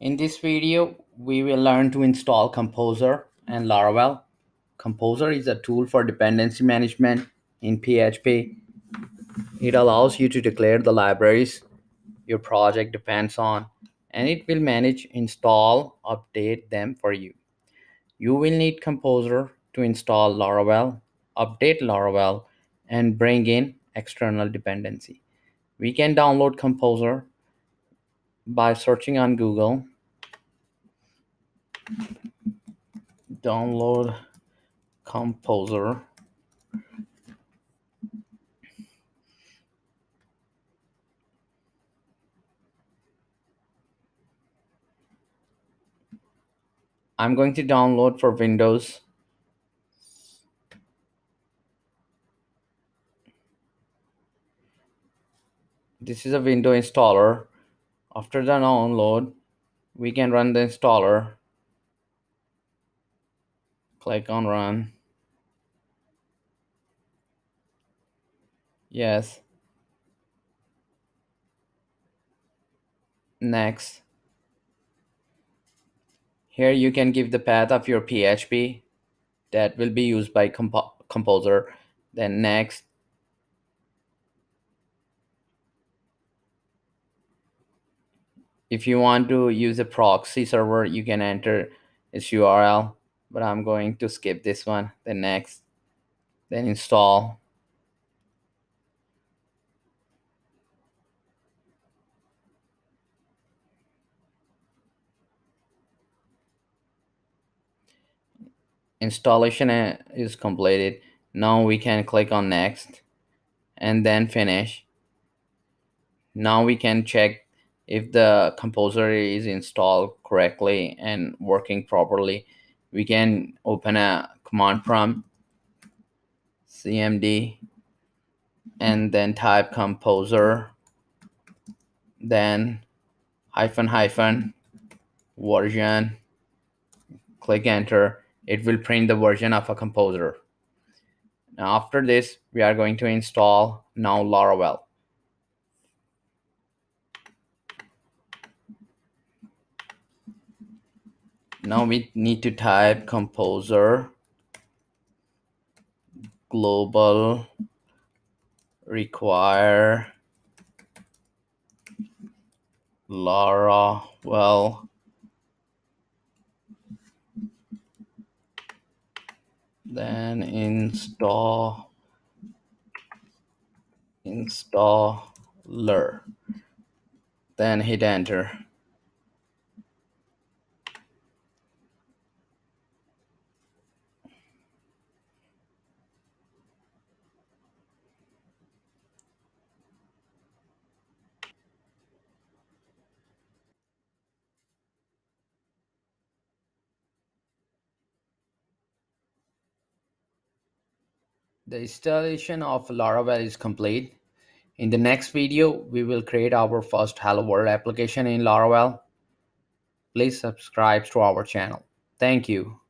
In this video, we will learn to install Composer and Laravel. Composer is a tool for dependency management in PHP. It allows you to declare the libraries your project depends on, and it will manage, install, update them for you. You will need Composer to install Laravel, update Laravel, and bring in external dependency. We can download Composer by searching on Google. Download Composer. I'm going to download for Windows. This is a window installer. After the download, we can run the installer. Click on run. Yes. Next. Here you can give the path of your PHP that will be used by Composer. Then next. If you want to use a proxy server, you can enter its URL, but I'm going to skip this one. Then next. Then install. Installation is completed. Now we can click on next and then finish. Now we can check if the composer is installed correctly and working properly. We can open a command prompt, cmd, and then type composer, then hyphen hyphen version. Click enter. It will print the version of a composer. Now after this, we are going to install now Laravel. Now we need to type composer global require Laravel, then installer, then hit enter. The installation of Laravel is complete. In the next video, we will create our first Hello World application in Laravel. Please subscribe to our channel. Thank you.